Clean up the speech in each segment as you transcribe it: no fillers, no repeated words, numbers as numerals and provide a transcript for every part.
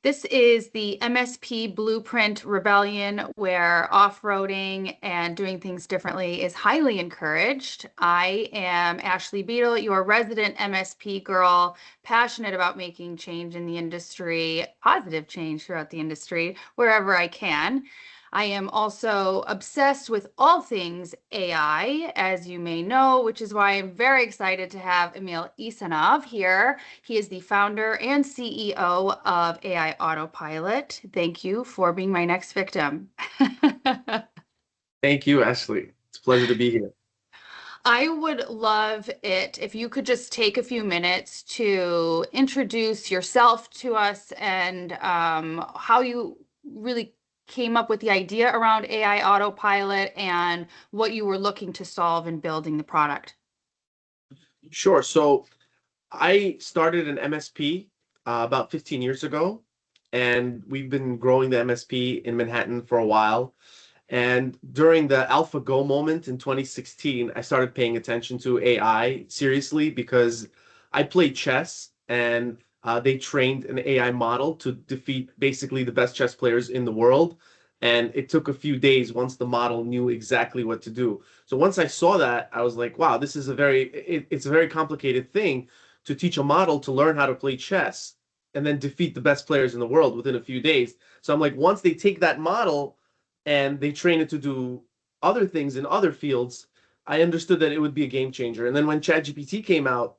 This is the MSP Blueprint Rebellion, where off-roading and doing things differently is highly encouraged. I am Ashley Beadle, your resident MSP girl, passionate about making change in the industry, positive change throughout the industry, wherever I can. I am also obsessed with all things AI, as you may know, which is why I'm very excited to have Emil Isanov here. He is the founder and CEO of AI Autopilot. Thank you for being my next victim. Thank you, Ashley. It's a pleasure to be here. I would love it if you could just take a few minutes to introduce yourself to us and how you really came up with the idea around AI Autopilot and what you were looking to solve in building the product. Sure. So I started an MSP about 15 years ago, and we've been growing the MSP in Manhattan for a while. And during the AlphaGo moment in 2016, I started paying attention to AI seriously because I played chess and they trained an AI model to defeat basically the best chess players in the world. And it took a few days once the model knew exactly what to do. So once I saw that, I was like, wow, this is it's a very complicated thing to teach a model to learn how to play chess and then defeat the best players in the world within a few days. So I'm like, once they take that model and they train it to do other things in other fields, I understood that it would be a game changer. And then when ChatGPT came out,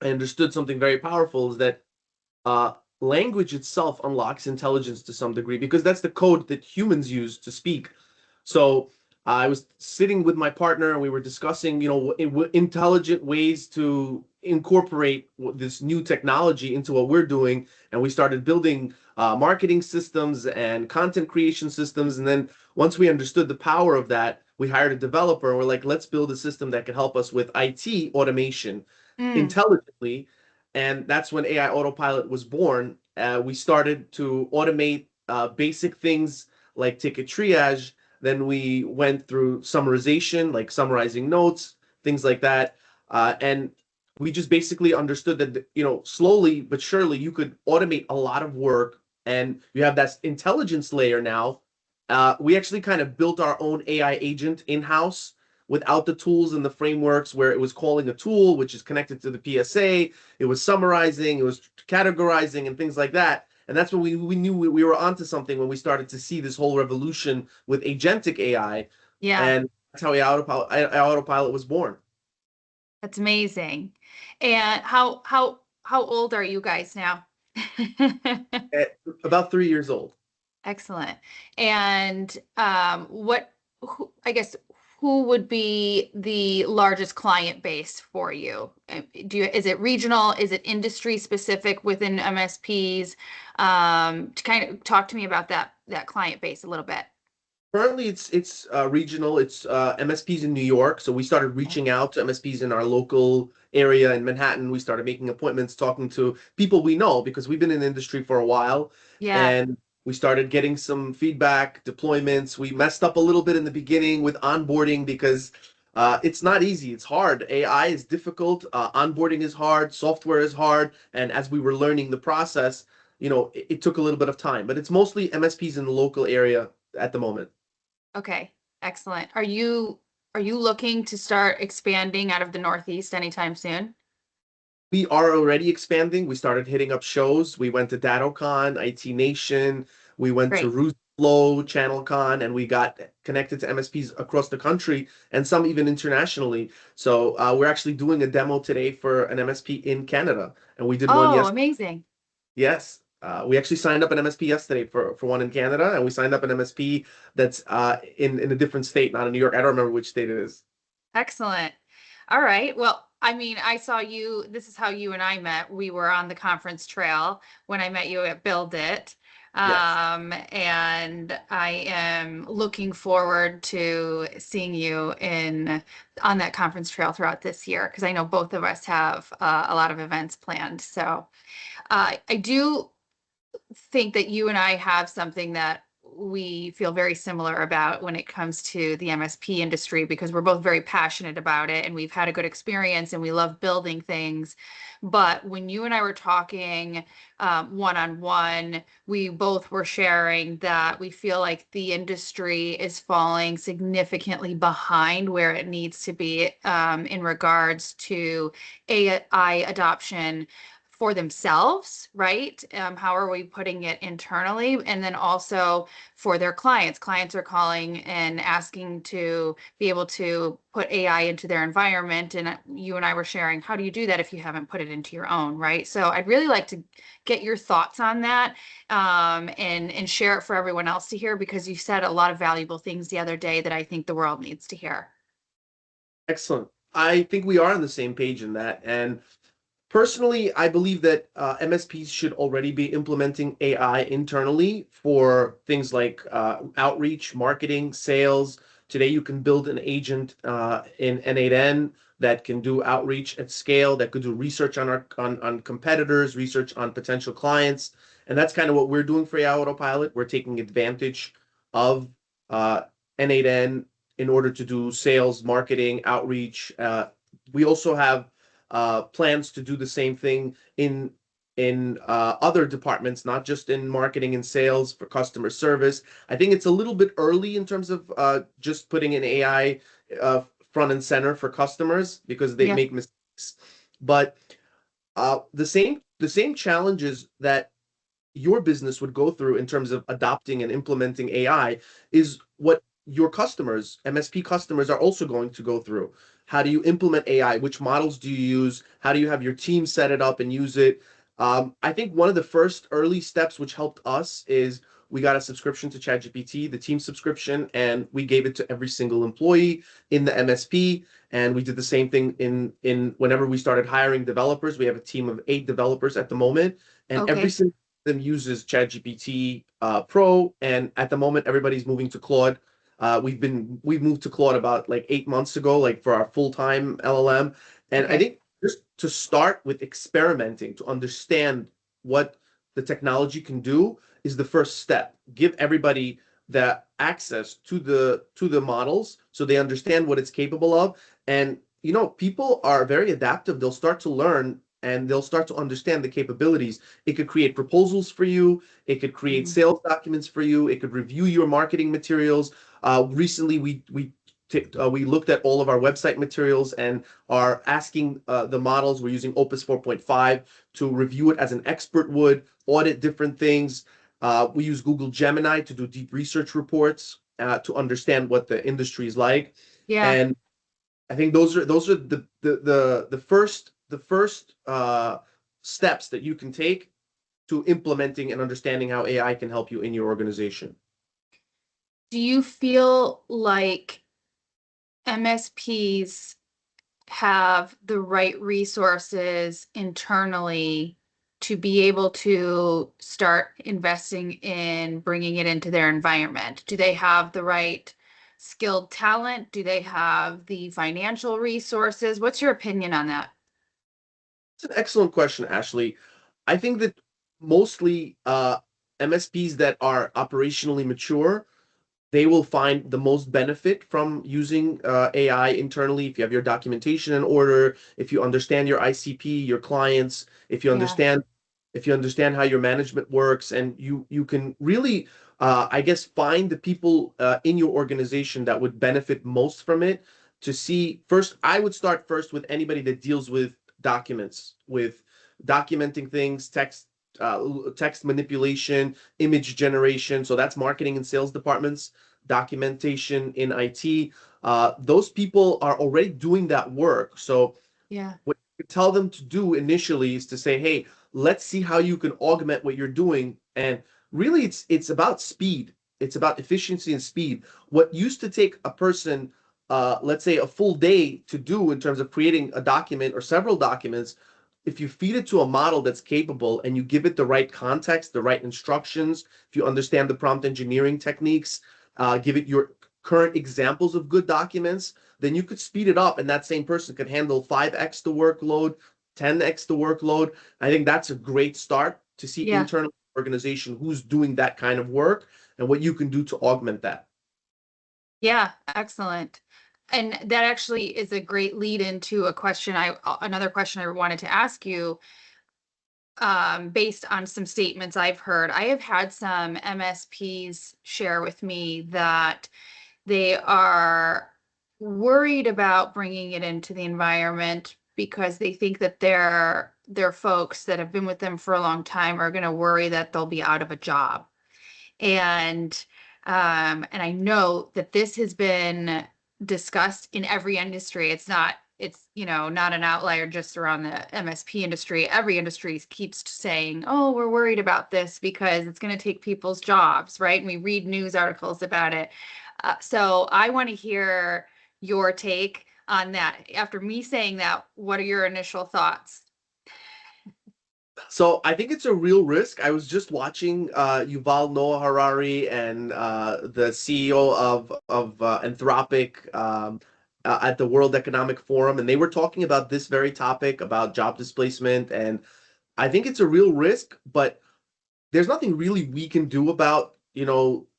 I understood something very powerful is that uh, language itself unlocks intelligence to some degree because that's the code that humans use to speak. So I was sitting with my partner and we were discussing, intelligent ways to incorporate this new technology into what we're doing. And we started building marketing systems and content creation systems. And then once we understood the power of that, we hired a developer and we're like, let's build a system that can help us with IT automation intelligently. And that's when AI Autopilot was born. We started to automate basic things like ticket triage. Then we went through summarization, like summarizing notes, things like that. And we just basically understood that, slowly but surely you could automate a lot of work and you have that intelligence layer now. We actually kind of built our own AI agent in-house without the tools and the frameworks where it was calling a tool, which is connected to the PSA. It was summarizing, it was categorizing and things like that. And that's when we knew we were onto something when we started to see this whole revolution with agentic AI. Yeah, And that's how AI Autopilot was born. that's amazing. And how old are you guys now? At about 3 years old. Excellent. And I guess, who would be the largest client base for you? Is it regional? Is it industry specific within MSPs? To kind of talk to me about that client base a little bit. Currently, it's regional. It's MSPs in New York. So we started reaching out to MSPs in our local area in Manhattan. We started making appointments, talking to people we know because we've been in the industry for a while. Yeah. And we started getting some feedback, deployments. We messed up a little bit in the beginning with onboarding because it's not easy. It's hard. AI is difficult. Onboarding is hard. Software is hard. And as we were learning the process, it took a little bit of time. But it's mostly MSPs in the local area at the moment. Okay. Excellent. Are you looking to start expanding out of the Northeast anytime soon? We are already expanding. We started hitting up shows. We went to DattoCon, IT Nation. We went to Great. Roosevelt, ChannelCon, and we got connected to MSPs across the country and some even internationally. So we're actually doing a demo today for an MSP in Canada, and we did one Oh, yesterday. amazing. Yes. We actually signed up an MSP yesterday for one in Canada, and we signed up an MSP that's in a different state, not in New York. I don't remember which state it is. Excellent. All right. Well, I mean, I saw you, this is how you and I met. We were on the conference trail when I met you at Build It. Yes. And I am looking forward to seeing you on that conference trail throughout this year because I know both of us have a lot of events planned. So I do think that you and I have something that we feel very similar about when it comes to the MSP industry, because we're both very passionate about it and we've had a good experience and we love building things. But when you and I were talking one-on-one, we both were sharing that we feel like the industry is falling significantly behind where it needs to be in regards to AI adoption for themselves, right? How are we putting it internally? And then also for their clients. Clients are calling and asking to be able to put AI into their environment. And you and I were sharing, how do you do that if you haven't put it into your own, right? So I'd really like to get your thoughts on that, and share it for everyone else to hear, because you said a lot of valuable things the other day that I think the world needs to hear. Excellent. I think we are on the same page in that. And personally, I believe that MSPs should already be implementing AI internally for things like outreach, marketing, sales. Today, you can build an agent in N8N that can do outreach at scale, that could do research on on competitors, research on potential clients, and that's kind of what we're doing for AI Autopilot. We're taking advantage of uh, N8N in order to do sales, marketing, outreach. We also have plans to do the same thing in other departments, not just in marketing and sales for customer service. I think it's a little bit early in terms of just putting an AI front and center for customers because they Yeah. make mistakes. But the same challenges that your business would go through in terms of adopting and implementing AI is what your customers, MSP customers, are also going to go through. How do you implement AI? Which models do you use? How do you have your team set it up and use it? I think one of the first early steps which helped us is we got a subscription to ChatGPT, the team subscription, and we gave it to every single employee in the MSP. And we did the same thing in whenever we started hiring developers. We have a team of 8 developers at the moment, and every Okay. single them uses ChatGPT Pro, and at the moment everybody's moving to Claude. We've moved to Claude about like 8 months ago, like for our full-time LLM. And I Okay. think just to start with experimenting to understand what the technology can do is the first step. Give everybody the access to the models so they understand what it's capable of. And people are very adaptive. They'll start to learn and they'll start to understand the capabilities. It could create proposals for you. It could create Mhm. sales documents for you. It could review your marketing materials. Recently, we looked at all of our website materials and are asking the models. We're using Opus 4.5 to review it as an expert would, audit different things. We use Google Gemini to do deep research reports to understand what the industry is like. Yeah. And I think those are the first steps that you can take to implementing and understanding how AI can help you in your organization. Do you feel like MSPs have the right resources internally to be able to start investing in bringing it into their environment? Do they have the right skilled talent? Do they have the financial resources? What's your opinion on that? It's an excellent question, Ashley. I think that mostly MSPs that are operationally mature, they will find the most benefit from using AI internally. If you have your documentation in order, if you understand your ICP, your clients, Yeah. if you understand how your management works, and you can really, I guess, find the people in your organization that would benefit most from it. To see first, I would start first with anybody that deals with documents, with documenting things, text manipulation, image generation. So that's marketing and sales departments, documentation in IT. Those people are already doing that work. So Yeah. what you tell them to do initially is to say, hey, let's see how you can augment what you're doing. And really, it's about speed. It's about efficiency and speed. What used to take a person, let's say, a full day to do in terms of creating a document or several documents, if you feed it to a model that's capable and you give it the right context, the right instructions, if you understand the prompt engineering techniques, give it your current examples of good documents, then you could speed it up and that same person could handle 5x the workload, 10x the workload. I think that's a great start to see Yeah. internal organization who's doing that kind of work. and what you can do to augment that. Yeah, excellent. And that actually is a great lead into another question I wanted to ask you, based on some statements I've heard. I have had some MSPs share with me that they are worried about bringing it into the environment because they think that their folks that have been with them for a long time are going to worry that they'll be out of a job. And and I know that this has been discussed in every industry. It's not an outlier just around the MSP industry. Every industry keeps saying, "Oh, we're worried about this because it's going to take people's jobs," right? And we read news articles about it. So I want to hear your take on that. After me saying that, what are your initial thoughts? So I think it's a real risk. I was just watching Yuval Noah Harari and the CEO of Anthropic at the World Economic Forum, and they were talking about this very topic about job displacement. And I think it's a real risk, but there's nothing really we can do about,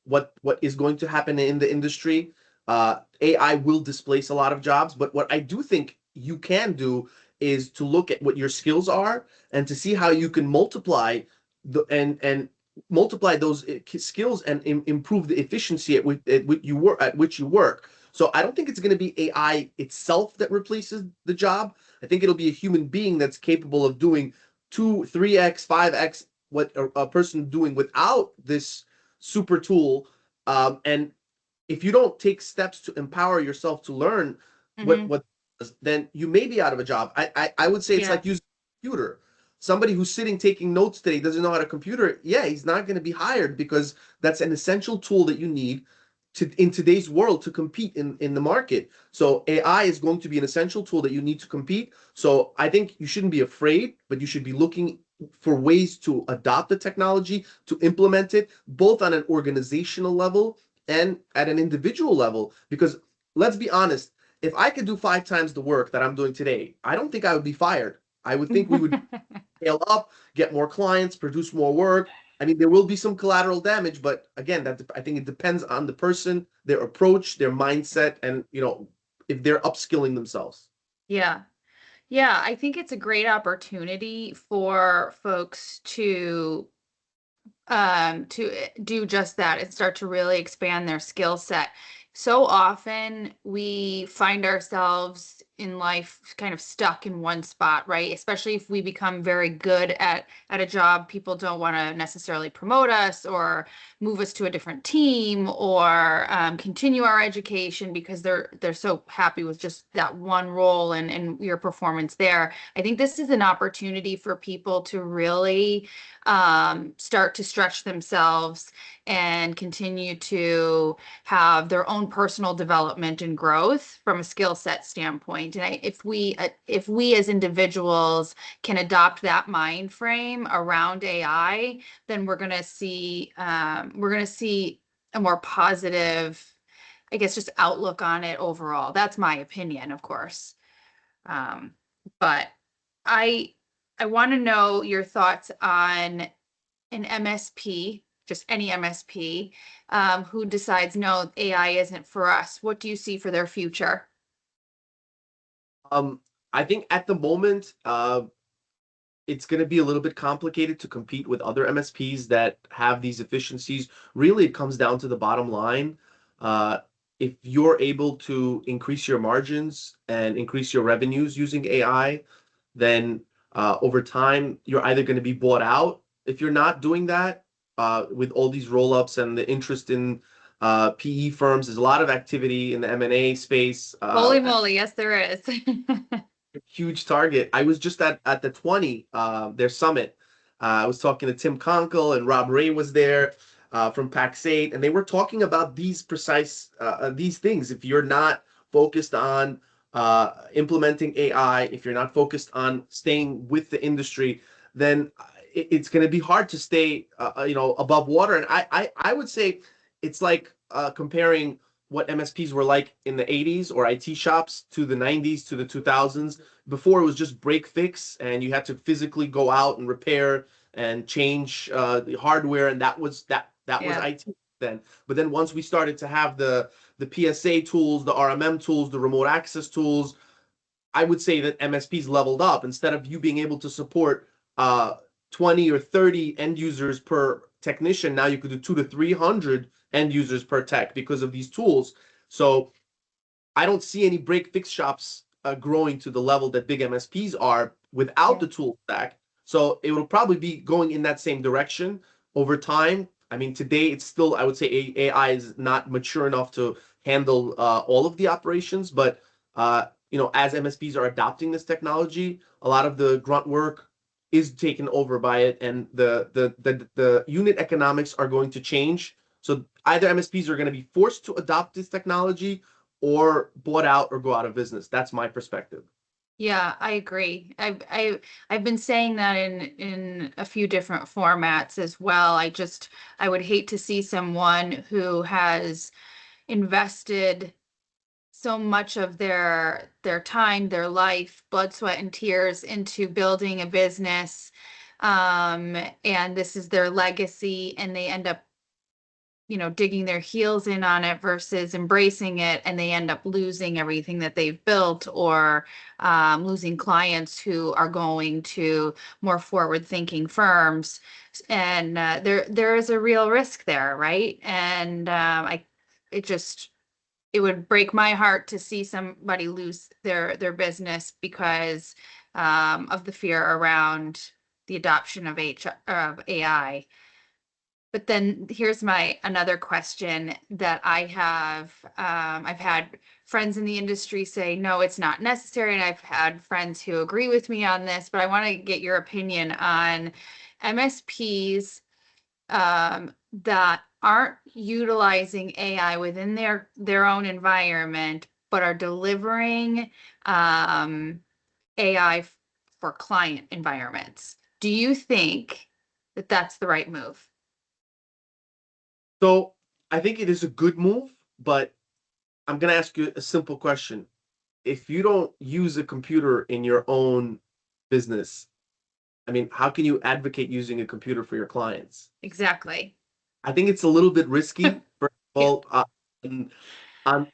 what is going to happen in the industry. AI will displace a lot of jobs, but what I do think you can do is to look at what your skills are and to see how you can multiply those skills and improve the efficiency at which you work. So I don't think it's going to be AI itself that replaces the job. I think it'll be a human being that's capable of doing 2, 3x, 5x what a person doing without this super tool. And if you don't take steps to empower yourself to learn Mm-hmm. what then you may be out of a job. I would say it's Yeah. like using a computer. Somebody who's sitting taking notes today doesn't know how to computer. Yeah, he's not going to be hired because that's an essential tool that you need in today's world to compete in the market. So AI is going to be an essential tool that you need to compete. So I think you shouldn't be afraid, but you should be looking for ways to adopt the technology, to implement it, both on an organizational level and at an individual level. Because let's be honest, if I could do 5 times the work that I'm doing today, I don't think I would be fired. I would think we would scale up, get more clients, produce more work. I mean, there will be some collateral damage, but again, I think it depends on the person, their approach, their mindset, and if they're upskilling themselves. Yeah. Yeah, I think it's a great opportunity for folks to do just that and start to really expand their skill set. So often we find ourselves in life kind of stuck in one spot, right? Especially if we become very good at a job, people don't want to necessarily promote us or move us to a different team or continue our education because they're so happy with just that one role and your performance there. I think this is an opportunity for people to really start to stretch themselves and continue to have their own personal development and growth from a skill set standpoint. And if we as individuals can adopt that mind frame around AI, then we're going to see a more positive, I guess, just outlook on it overall. That's my opinion, of course. Um, but I I want to know your thoughts on an MSP, just any MSP, who decides, no, AI isn't for us. What do you see for their future? Um, I think at the moment, it's going to be a little bit complicated to compete with other MSPs that have these efficiencies. Really, it comes down to the bottom line. Uh, if you're able to increase your margins and increase your revenues using AI, then over time, you're either going to be bought out if you're not doing that with all these roll-ups and the interest in PE firms. There's a lot of activity in the M&A space. Holy moly, yes, there is. Huge target. I was just at the 20, their summit. I was talking to Tim Conkle and Rob Ray was there from Pax8, and they were talking about these things. If you're not focused on implementing AI, if you're not focused on staying with the industry, then it's going to be hard to stay, above water. And I would say it's like comparing what MSPs were like in the 80s or IT shops to the 90s to the 2000s. Before it was just break fix and you had to physically go out and repair and change the hardware, and that was Yeah. IT. then. But then once we started to have the PSA tools, the RMM tools, the remote access tools, I would say that MSPs leveled up. Instead of you being able to support 20 or 30 end users per technician, now you could do 2 to 300 end users per tech because of these tools. So I don't see any break fix shops growing to the level that big MSPs are without Yeah. the tool stack. So it will probably be going in that same direction over time. I mean, today it's still, I would say AI is not mature enough to handle all of the operations, but as MSPs are adopting this technology, a lot of the grunt work is taken over by it, and the unit economics are going to change. So either MSPs are going to be forced to adopt this technology or bought out or go out of business. That's my perspective. Yeah, I agree. I've been saying that in a few different formats as well. I would hate to see someone who has invested so much of their time, their life, blood, sweat, and tears into building a business, and this is their legacy, and they end up digging their heels in on it versus embracing it, and they end up losing everything that they've built, or losing clients who are going to more forward-thinking firms. And there is a real risk there, right? And it just it would break my heart to see somebody lose their business because of the fear around the adoption of AI. But then here's my another question that I have. I've had friends in the industry say, no, it's not necessary. And I've had friends who agree with me on this, but I want to get your opinion on MSPs that aren't utilizing AI within their own environment, but are delivering AI for client environments. Do you think that that's the right move? So I think it is a good move, but I'm going to ask you a simple question. If you don't use a computer in your own business, I mean, how can you advocate using a computer for your clients? Exactly. I think it's a little bit risky. First of Yeah. all, on on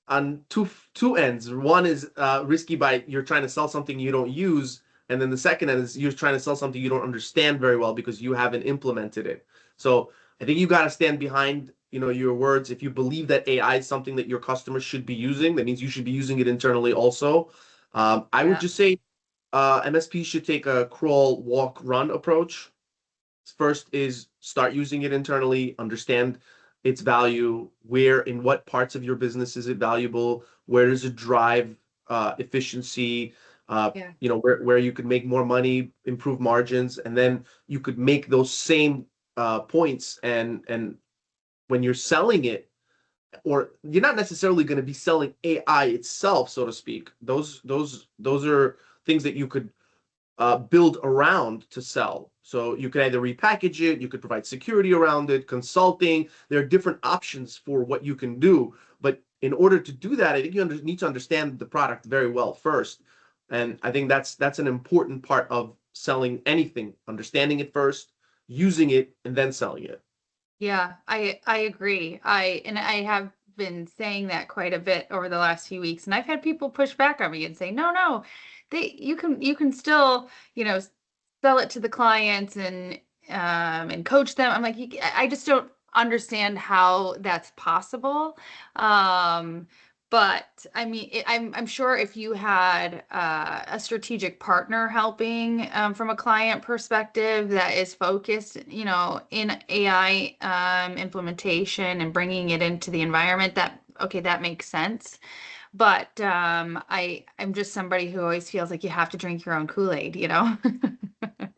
on two ends. One is risky by you're trying to sell something you don't use, and then the second end is you're trying to sell something you don't understand very well because you haven't implemented it. So I think you got to stand behind your words. If you believe that AI is something that your customers should be using, that means you should be using it internally also. I would Yeah. just say MSP should take a crawl, walk, run approach. First is start using it internally, understand its value, where in what parts of your business is it valuable, where does it drive efficiency, Yeah. where you could make more money, improve margins, and then you could make those same points and when you're selling it, or you're not necessarily going to be selling AI itself, so to speak. Those are things that you could build around to sell. So you can either repackage it, you could provide security around it, consulting. There are different options for what you can do. But in order to do that, I think you need to understand the product very well first. And I think that's an important part of selling anything, understanding it first, using it, and then selling it. Yeah, I agree. I have been saying that quite a bit over the last few weeks, and I've had people push back on me and say, no, no, you can still, sell it to the clients and coach them. I'm like, I just don't understand how that's possible. Um, but I mean, I'm sure if you had a strategic partner helping from a client perspective that is focused, in AI implementation and bringing it into the environment, that okay, that makes sense. But I'm just somebody who always feels like you have to drink your own Kool-Aid,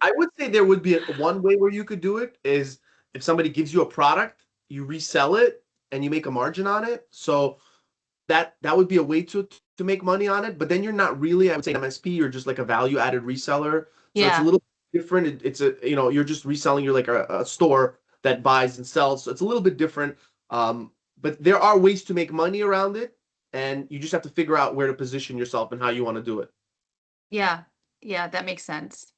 I would say there would be one way where you could do it is if somebody gives you a product, you resell it and you make a margin on it. So that would be a way to make money on it. But then you're not really, I would say, an MSP. You're just like a value added reseller. So it's a Yeah, little different. It's you're just reselling. You're like a store that buys and sells. So it's a little bit different. But there are ways to make money around it, and you just have to figure out where to position yourself and how you want to do it. yeah, yeah, that makes sense.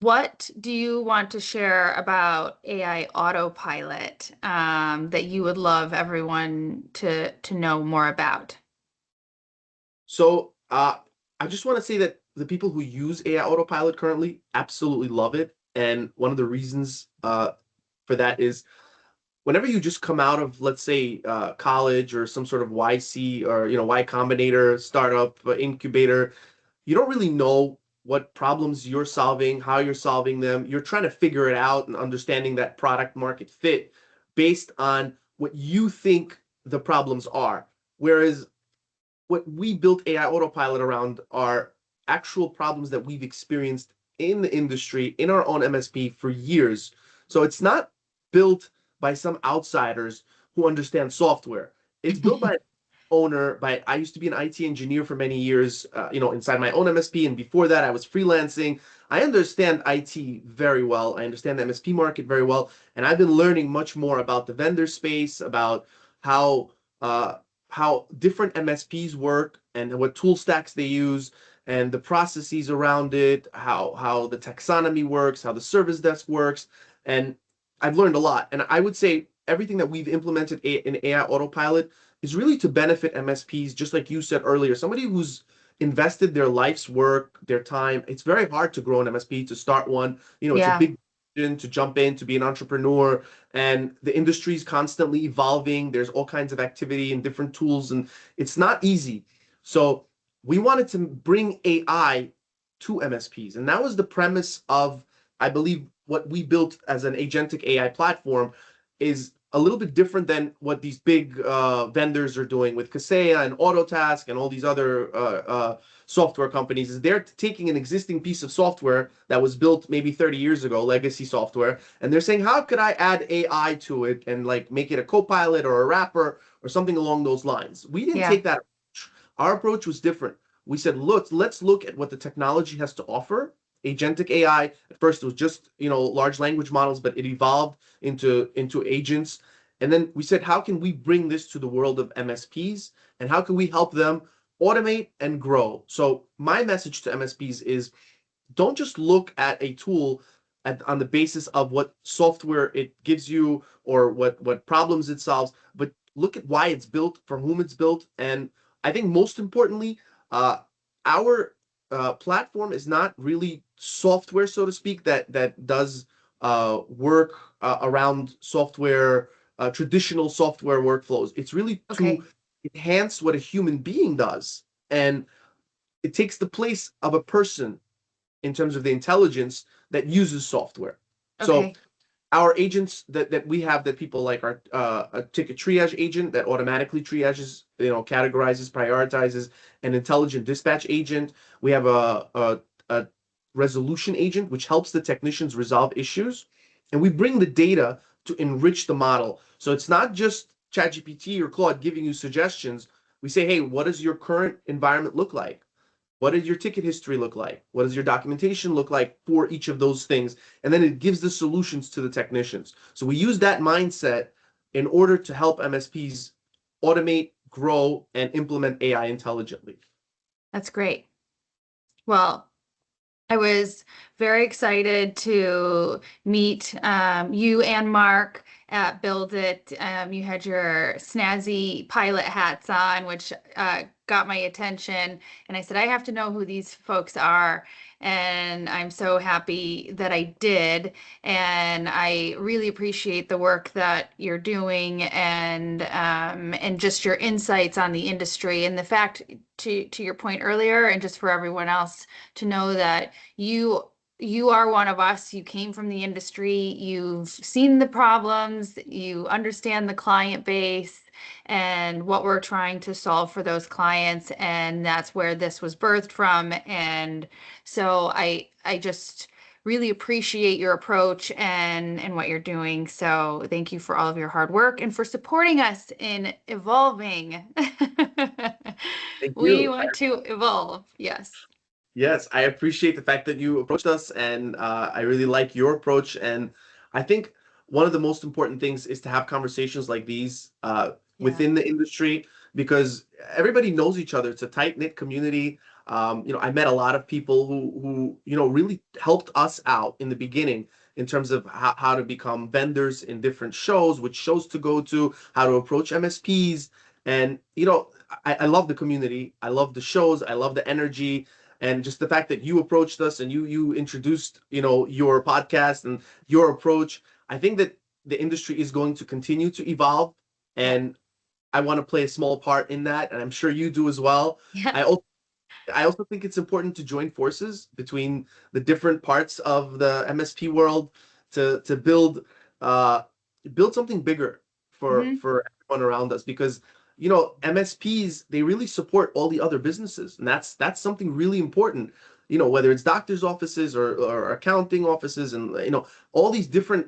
What do you want to share about AI Autopilot that you would love everyone to know more about? So I just want to say that the people who use AI Autopilot currently absolutely love it. And one of the reasons for that is whenever you just come out of, let's say, college or some sort of YC or Y Combinator startup incubator, you don't really know what problems you're solving, how you're solving them. You're trying to figure it out and understanding that product market fit based on what you think the problems are. Whereas what we built AI Autopilot around are actual problems that we've experienced in the industry, in our own MSP for years. So it's not built by some outsiders who understand software. It's built by owner by I used to be an IT engineer for many years, inside my own MSP, and before that I was freelancing. I understand IT very well. I understand the MSP market very well, and I've been learning much more about the vendor space, about how uh, how different MSPs work and what tool stacks they use and the processes around it, how the taxonomy works, how the service desk works, and I've learned a lot. And I would say everything that we've implemented in AI Autopilot is really to benefit MSPs, just like you said earlier. Somebody who's invested their life's work, their time. It's very hard to grow an MSP, to start one. It's a Yeah. big decision to jump in, to be an entrepreneur, and the industry is constantly evolving. There's all kinds of activity and different tools, and it's not easy. So we wanted to bring AI to MSPs, and that was the premise of, I believe, what we built as an agentic AI platform is a little bit different than what these big vendors are doing with Kaseya and Autotask and all these other software companies. Is they're taking an existing piece of software that was built maybe 30 years ago, legacy software, and they're saying, how could I add AI to it and like make it a co-pilot or a wrapper or something along those lines? We didn't Yeah. take that approach. Our approach was different. We said, look, let's look at what the technology has to offer. Agentic AI, at first it was just, large language models, but it evolved into agents. And then we said, how can we bring this to the world of MSPs and how can we help them automate and grow? So my message to MSPs is don't just look at a tool on the basis of what software it gives you or what problems it solves, but look at why it's built, for whom it's built, and I think most importantly, our platform is not really software, so to speak, that does work around software, traditional software workflows. It's really to Okay. enhance what a human being does, and it takes the place of a person in terms of the intelligence that uses software. So Okay. our agents that we have that people like are a ticket triage agent that automatically triages, categorizes, prioritizes, an intelligent dispatch agent. We have a resolution agent which helps the technicians resolve issues, and we bring the data to enrich the model. So it's not just ChatGPT or Claude giving you suggestions. We say, hey, what does your current environment look like? What does your ticket history look like? What does your documentation look like for each of those things? And then it gives the solutions to the technicians. So we use that mindset in order to help MSPs automate, grow, and implement AI intelligently. That's great. Well, I was very excited to meet you and Mark at Build It. You had your snazzy pilot hats on, which got my attention. And I said, I have to know who these folks are. And I'm so happy that I did. And I really appreciate the work that you're doing and just your insights on the industry and the fact to your point earlier, and just for everyone else to know that you are one of us. You came from the industry. You've seen the problems. You understand the client base and what we're trying to solve for those clients. And that's where this was birthed from. And so I just really appreciate your approach and what you're doing. So thank you for all of your hard work and for supporting us in evolving. Thank We you. want to evolve. Yes. Yes, I appreciate the fact that you approached us, and I really like your approach. And I think one of the most important things is to have conversations like these Yeah. within the industry because everybody knows each other. It's a tight-knit community. I met a lot of people who really helped us out in the beginning in terms of how to become vendors in different shows, which shows to go to, how to approach MSPs. And, I love the community. I love the shows. I love the energy. And just the fact that you approached us and you introduced, your podcast and your approach. I think that the industry is going to continue to evolve. Yeah. And I want to play a small part in that. And I'm sure you do as well. Yeah. I also I also think it's important to join forces between the different parts of the MSP world to uh, build something bigger for Hmm. for everyone around us, because MSPs, they really support all the other businesses, and that's something really important. Whether it's doctors' offices or accounting offices, and all these different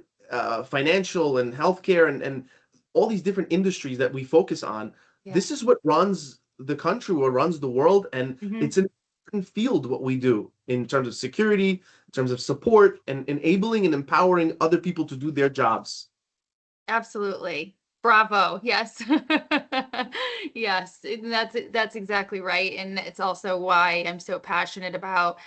financial and healthcare and all these different industries that we focus on. Yeah. This is what runs the country, what runs the world, and Hmm. it's an important field what we do in terms of security, in terms of support, and enabling and empowering other people to do their jobs. Absolutely. Bravo. Yes. Yes. And that's exactly right. And it's also why I'm so passionate about,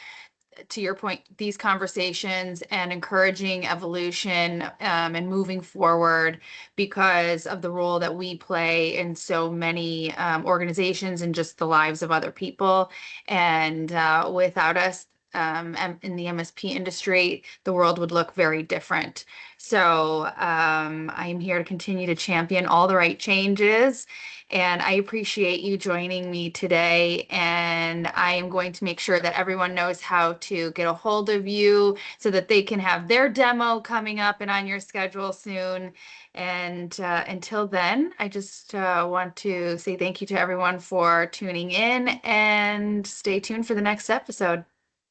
to your point, these conversations and encouraging evolution, and moving forward because of the role that we play in so many organizations and just the lives of other people. And without us, in the MSP industry, the world would look very different. So I'm here to continue to champion all the right changes. And I appreciate you joining me today. And I am going to make sure that everyone knows how to get a hold of you so that they can have their demo coming up and on your schedule soon. And until then, I just want to say thank you to everyone for tuning in, and stay tuned for the next episode.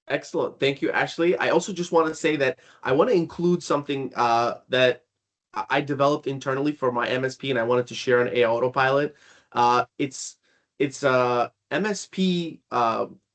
Excellent. Thank you, Ashley. I also just want to say that I want to include something that I developed internally for my MSP, and I wanted to share on AI Autopilot. It's MSP.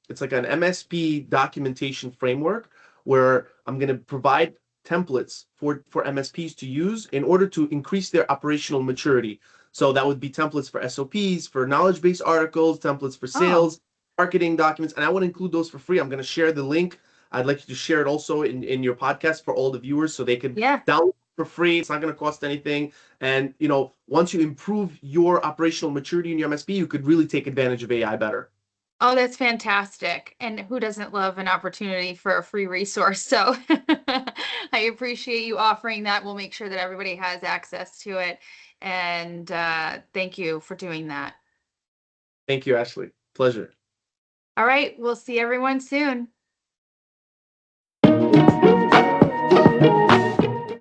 It's like an MSP documentation framework where I'm going to provide templates for MSPs to use in order to increase their operational maturity. So that would be templates for SOPs, for knowledge base articles, templates for Oh, sales, marketing documents, and I want to include those for free. I'm going to share the link. I'd like you to share it also in your podcast for all the viewers so they can yeah. download it for free. It's not going to cost anything. And once you improve your operational maturity in your MSP, you could really take advantage of AI better. Oh, that's fantastic. And who doesn't love an opportunity for a free resource? So I appreciate you offering that. We'll make sure that everybody has access to it. And thank you for doing that. Thank you, Ashley. Pleasure. All right, we'll see everyone soon.